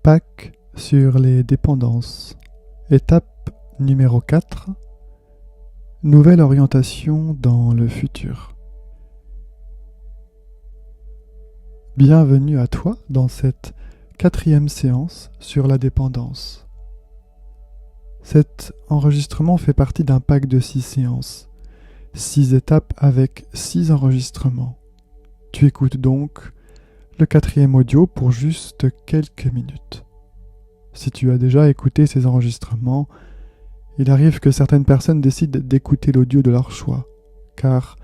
Pâques sur les dépendances. Étape numéro 4. Nouvelle orientation dans le futur. Bienvenue à toi dans cette 4e séance sur la dépendance. Cet enregistrement fait partie d'un pack de 6 séances, 6 étapes avec 6 enregistrements. Tu écoutes donc le 4e audio pour juste quelques minutes. Si tu as déjà écouté ces enregistrements, il arrive que certaines personnes décident d'écouter l'audio de leur choix, car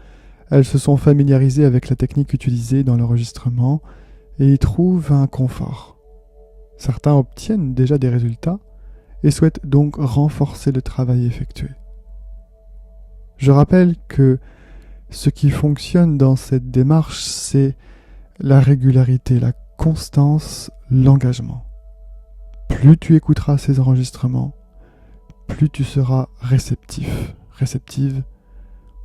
elles se sont familiarisées avec la technique utilisée dans l'enregistrement et y trouvent un confort. Certains obtiennent déjà des résultats et souhaitent donc renforcer le travail effectué. Je rappelle que ce qui fonctionne dans cette démarche, c'est la régularité, la constance, l'engagement. Plus tu écouteras ces enregistrements, plus tu seras réceptive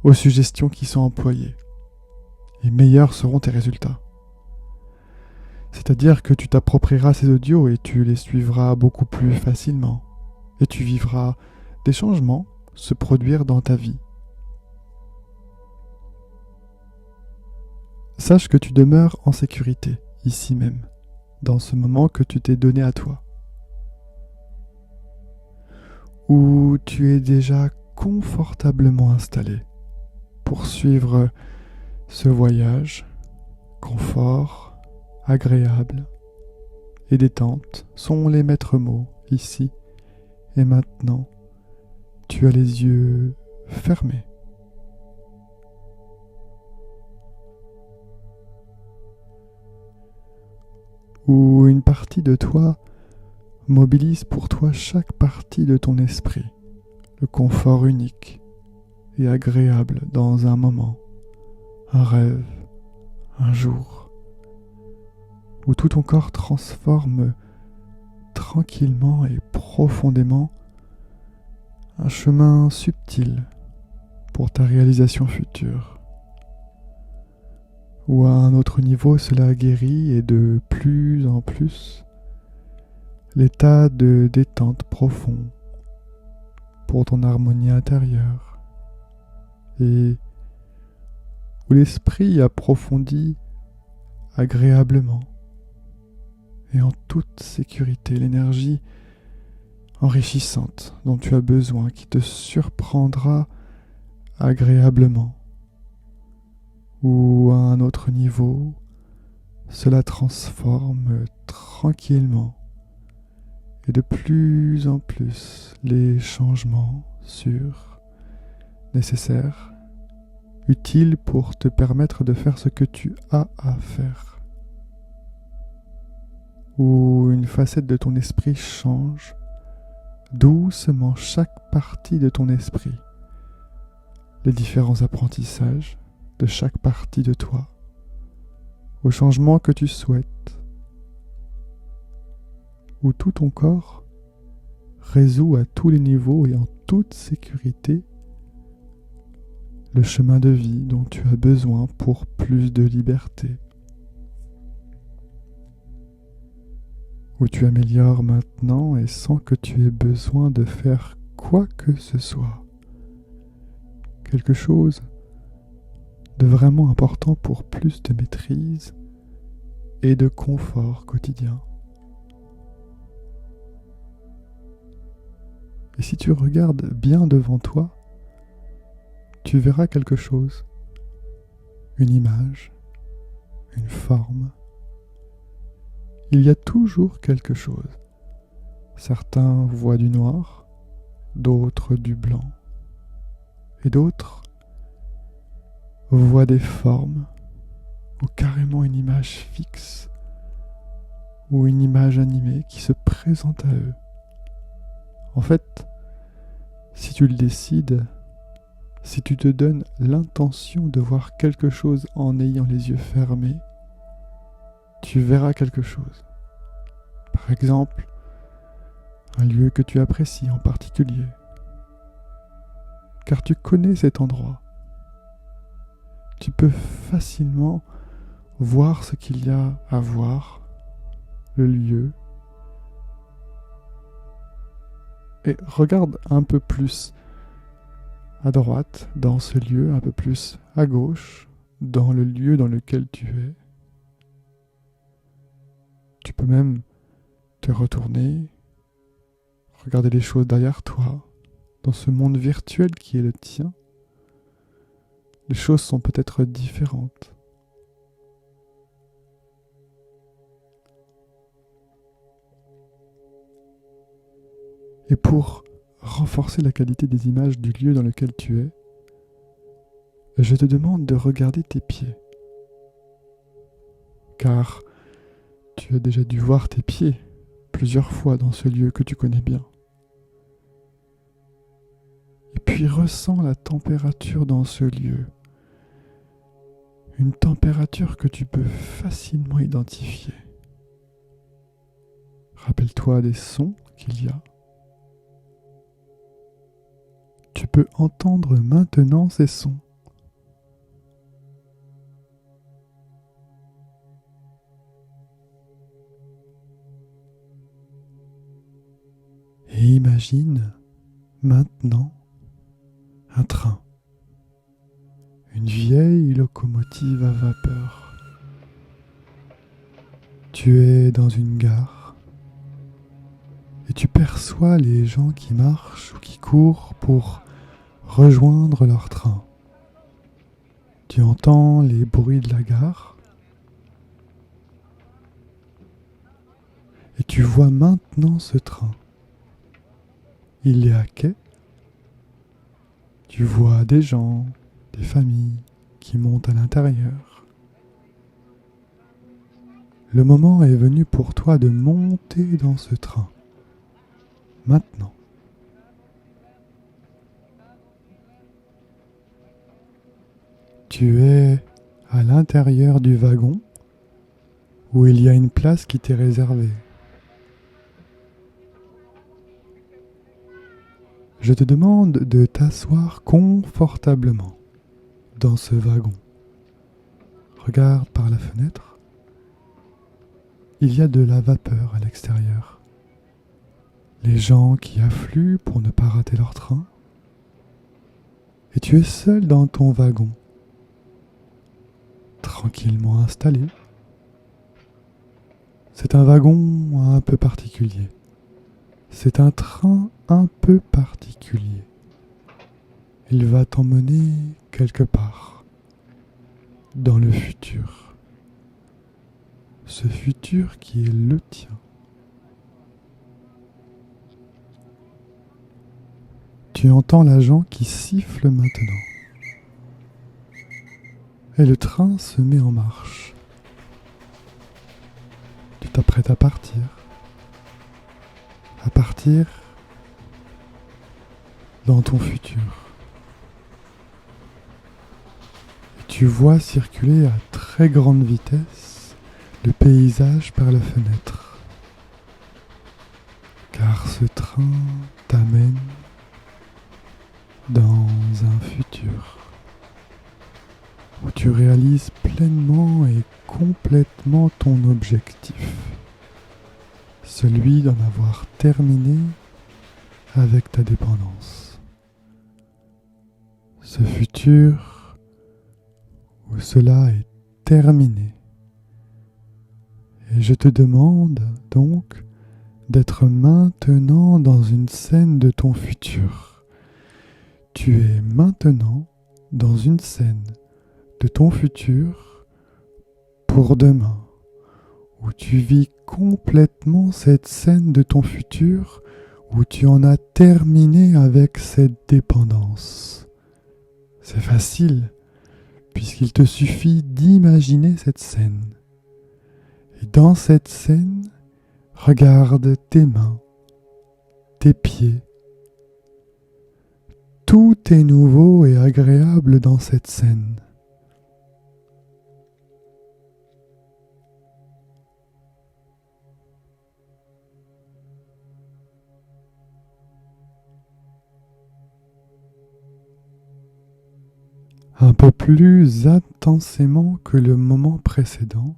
aux suggestions qui sont employées, et meilleurs seront tes résultats. C'est-à-dire que tu t'approprieras ces audios et tu les suivras beaucoup plus facilement, et tu vivras des changements se produire dans ta vie. Sache que tu demeures en sécurité, ici même, dans ce moment que tu t'es donné à toi, où tu es déjà confortablement installé pour suivre ce voyage. Confort, agréable et détente sont les maîtres mots ici et maintenant. Tu as les yeux fermés. Où une partie de toi mobilise pour toi chaque partie de ton esprit, le confort unique et agréable dans un moment, un rêve, un jour, où tout ton corps transforme tranquillement et profondément un chemin subtil pour ta réalisation future, où à un autre niveau cela guérit et de plus en plus l'état de détente profond pour ton harmonie intérieure et où l'esprit approfondit agréablement et en toute sécurité l'énergie enrichissante dont tu as besoin qui te surprendra agréablement, ou à un autre niveau cela transforme tranquillement et de plus en plus les changements nécessaires, utiles pour te permettre de faire ce que tu as à faire. Où une facette de ton esprit change doucement chaque partie de ton esprit, les différents apprentissages de chaque partie de toi, au changement que tu souhaites, où tout ton corps résout à tous les niveaux et en toute sécurité le chemin de vie dont tu as besoin pour plus de liberté, où tu améliores maintenant et sans que tu aies besoin de faire quoi que ce soit, quelque chose de vraiment important pour plus de maîtrise et de confort quotidien. Et si tu regardes bien devant toi, tu verras quelque chose, une image, une forme. Il y a toujours quelque chose. Certains voient du noir, d'autres du blanc, et d'autres voient des formes, ou carrément une image fixe, ou une image animée qui se présente à eux. En fait, si tu le décides, si tu te donnes l'intention de voir quelque chose en ayant les yeux fermés, tu verras quelque chose. Par exemple, un lieu que tu apprécies en particulier, car tu connais cet endroit. Tu peux facilement voir ce qu'il y a à voir, le lieu, Et regarde un peu plus à droite dans ce lieu, un peu plus à gauche dans le lieu dans lequel tu es. Tu peux même te retourner, regarder les choses derrière toi, dans ce monde virtuel qui est le tien. Les choses sont peut-être différentes. Et pour renforcer la qualité des images du lieu dans lequel tu es, je te demande de regarder tes pieds. Car tu as déjà dû voir tes pieds plusieurs fois dans ce lieu que tu connais bien. Et puis ressens la température dans ce lieu. Une température que tu peux facilement identifier. Rappelle-toi des sons qu'il y a. Tu peux entendre maintenant ces sons. Et imagine maintenant un train, une vieille locomotive à vapeur. Tu es dans une gare et tu perçois les gens qui marchent ou qui courent pour rejoindre leur train. Tu entends les bruits de la gare et tu vois maintenant ce train. Il est à quai. Tu vois des gens, des familles qui montent à l'intérieur. Le moment est venu pour toi de monter dans ce train. Maintenant. Tu es à l'intérieur du wagon où il y a une place qui t'est réservée. Je te demande de t'asseoir confortablement dans ce wagon. Regarde par la fenêtre. Il y a de la vapeur à l'extérieur. Les gens qui affluent pour ne pas rater leur train. Et tu es seul dans ton wagon, tranquillement installé. C'est un wagon un peu particulier. C'est un train un peu particulier. Il va t'emmener quelque part, dans le futur. Ce futur qui est le tien. Tu entends l'agent qui siffle maintenant. Et le train se met en marche. Tu t'apprêtes à partir. À partir dans ton futur. Et tu vois circuler à très grande vitesse le paysage par la fenêtre. Car ce train t'amène dans un futur où tu réalises pleinement et complètement ton objectif, celui d'en avoir terminé avec ta dépendance. Ce futur où cela est terminé. Et je te demande donc d'être maintenant dans une scène de ton futur. Tu es maintenant dans une scène de ton futur pour demain, où tu vis complètement cette scène de ton futur, où tu en as terminé avec cette dépendance. C'est facile, puisqu'il te suffit d'imaginer cette scène. Et dans cette scène, regarde tes mains, tes pieds. Tout est nouveau et agréable dans cette scène. Un peu plus intensément que le moment précédent,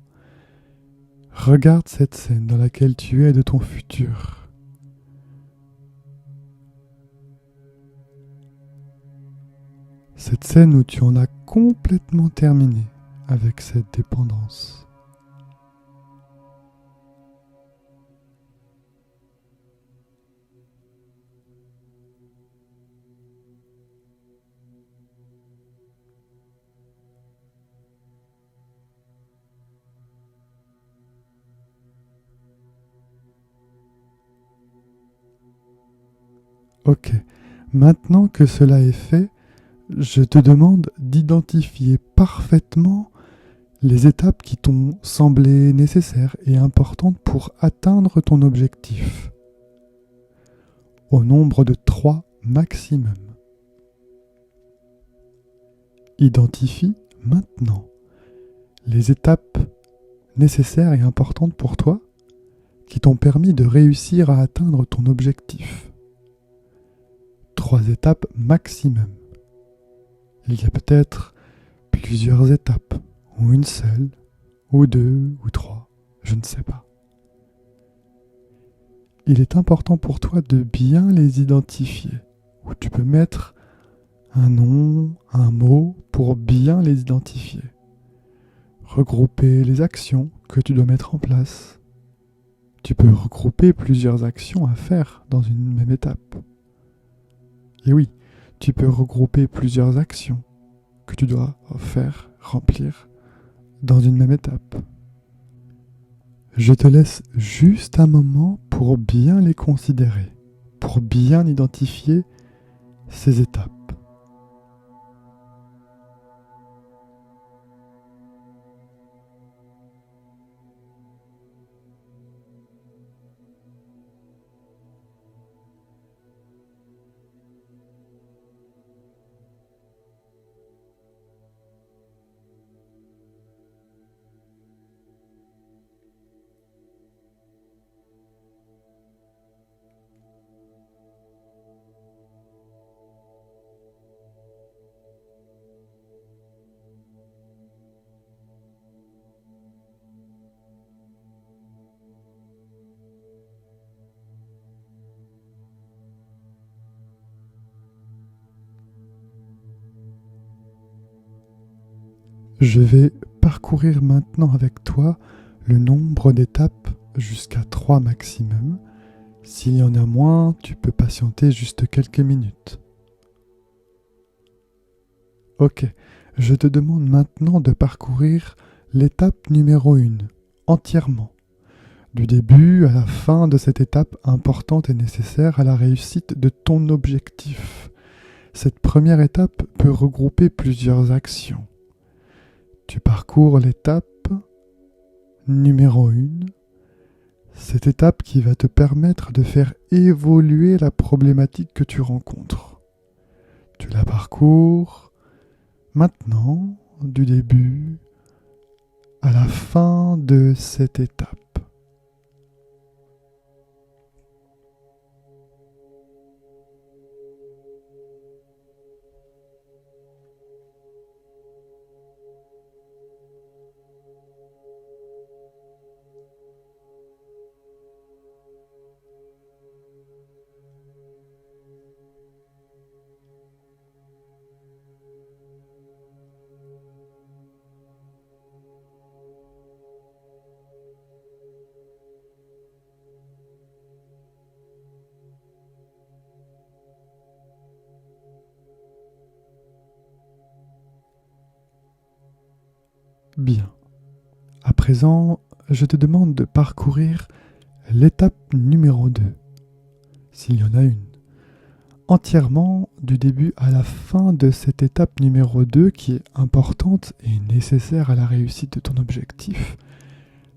regarde cette scène dans laquelle tu es de ton futur. Cette scène où tu en as complètement terminé avec cette dépendance. Ok, maintenant que cela est fait, je te demande d'identifier parfaitement les étapes qui t'ont semblé nécessaires et importantes pour atteindre ton objectif, au nombre de 3 maximum. Identifie maintenant les étapes nécessaires et importantes pour toi qui t'ont permis de réussir à atteindre ton objectif. 3 étapes maximum. Il y a peut-être plusieurs étapes, ou une seule, ou 2, ou 3, je ne sais pas. Il est important pour toi de bien les identifier, ou tu peux mettre un nom, un mot pour bien les identifier. Regrouper les actions que tu dois mettre en place. Tu peux regrouper plusieurs actions à faire dans une même étape. Et oui, tu peux regrouper plusieurs actions que tu dois faire, remplir dans une même étape. Je te laisse juste un moment pour bien les considérer, pour bien identifier ces étapes. Je vais parcourir maintenant avec toi le nombre d'étapes jusqu'à 3 maximum. S'il y en a moins, tu peux patienter juste quelques minutes. Ok, je te demande maintenant de parcourir l'étape numéro 1, entièrement. Du début à la fin de cette étape importante et nécessaire à la réussite de ton objectif. Cette première étape peut regrouper plusieurs actions. Tu parcours l'étape numéro 1, cette étape qui va te permettre de faire évoluer la problématique que tu rencontres. Tu la parcours maintenant, du début à la fin de cette étape. Bien. À présent, je te demande de parcourir l'étape numéro 2, s'il y en a une. Entièrement du début à la fin de cette étape numéro 2 qui est importante et nécessaire à la réussite de ton objectif.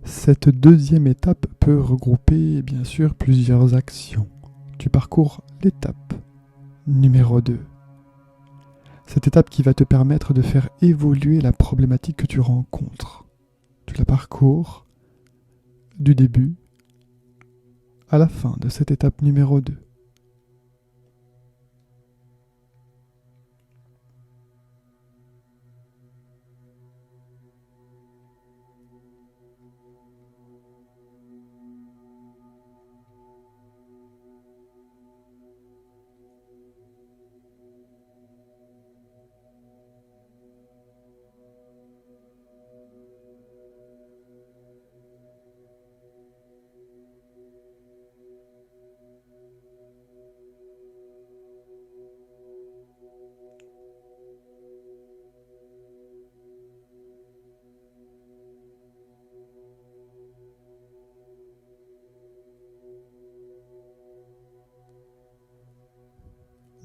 Cette deuxième étape peut regrouper bien sûr plusieurs actions. Tu parcours l'étape numéro 2. Cette étape qui va te permettre de faire évoluer la problématique que tu rencontres. Tu la parcours du début à la fin de cette étape numéro 2.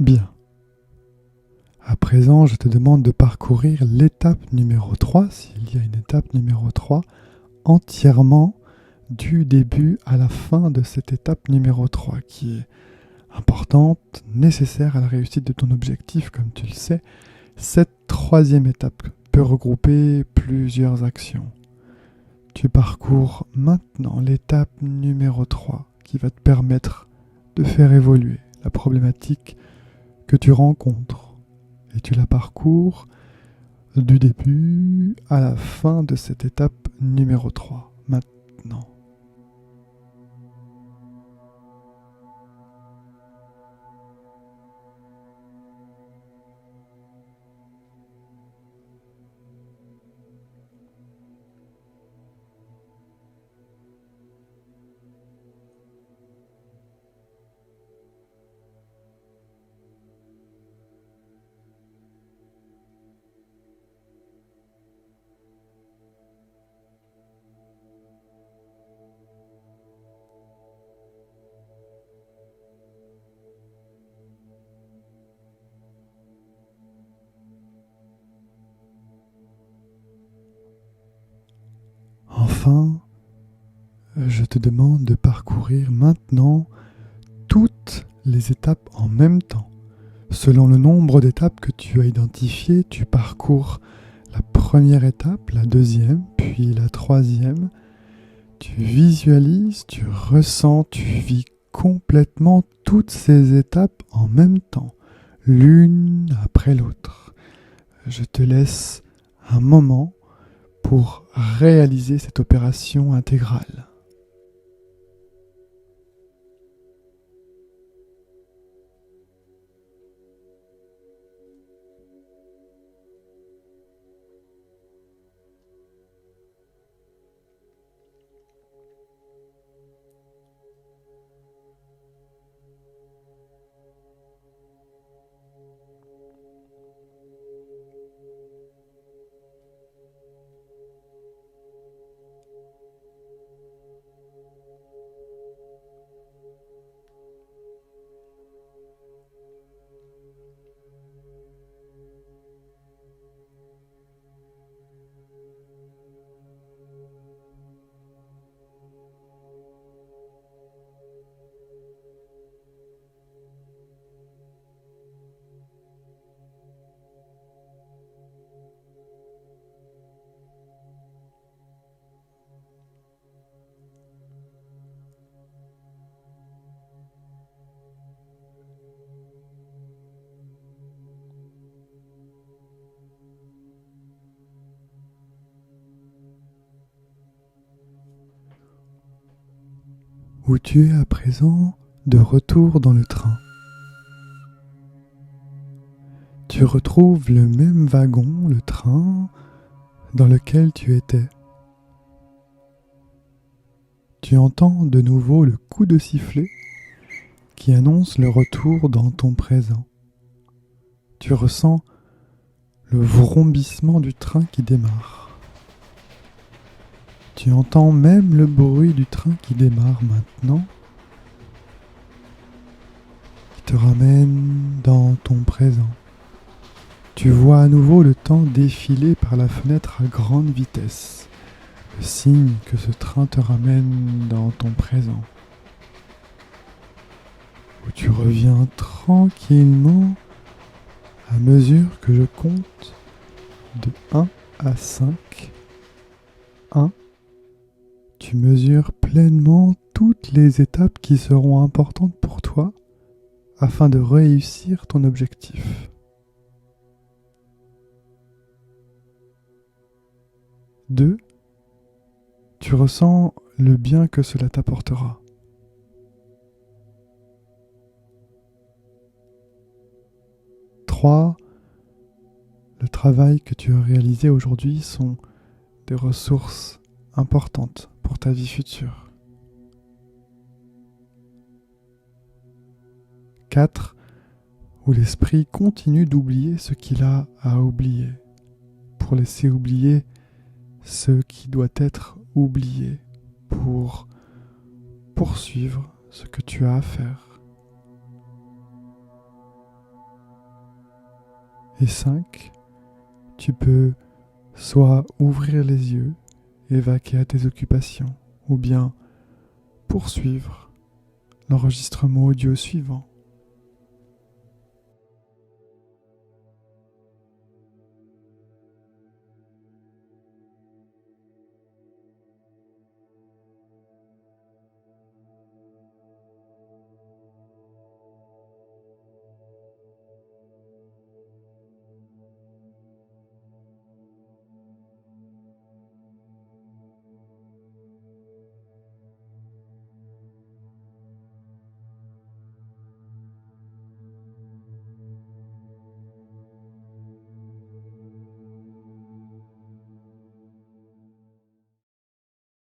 Bien. À présent, je te demande de parcourir l'étape numéro 3, s'il y a une étape numéro 3, entièrement du début à la fin de cette étape numéro 3, qui est importante, nécessaire à la réussite de ton objectif, comme tu le sais. Cette troisième étape peut regrouper plusieurs actions. Tu parcours maintenant l'étape numéro 3 qui va te permettre de faire évoluer la problématique que tu rencontres. Et tu la parcours du début à la fin de cette étape numéro 3. Maintenant. Enfin, je te demande de parcourir maintenant toutes les étapes en même temps. Selon le nombre d'étapes que tu as identifiées, tu parcours la première étape, la deuxième, puis la troisième. Tu visualises, tu ressens, tu vis complètement toutes ces étapes en même temps, l'une après l'autre. Je te laisse un moment pour réaliser cette opération intégrale. Où tu es à présent de retour dans le train. Tu retrouves le même wagon, le train, dans lequel tu étais. Tu entends de nouveau le coup de sifflet qui annonce le retour dans ton présent. Tu ressens le vrombissement du train qui démarre. Tu entends même le bruit du train qui démarre maintenant, qui te ramène dans ton présent. Tu vois à nouveau le temps défiler par la fenêtre à grande vitesse, le signe que ce train te ramène dans ton présent, où tu reviens tranquillement à mesure que je compte de 1 à 5. 1. Tu mesures pleinement toutes les étapes qui seront importantes pour toi afin de réussir ton objectif. 2. Tu ressens le bien que cela t'apportera. 3. Le travail que tu as réalisé aujourd'hui sont des ressources importantes pour ta vie future. 4. Où l'esprit continue d'oublier ce qu'il a à oublier, pour laisser oublier ce qui doit être oublié, pour poursuivre ce que tu as à faire. Et 5, tu peux soit ouvrir les yeux et vaquer à tes occupations, ou bien poursuivre l'enregistrement audio suivant.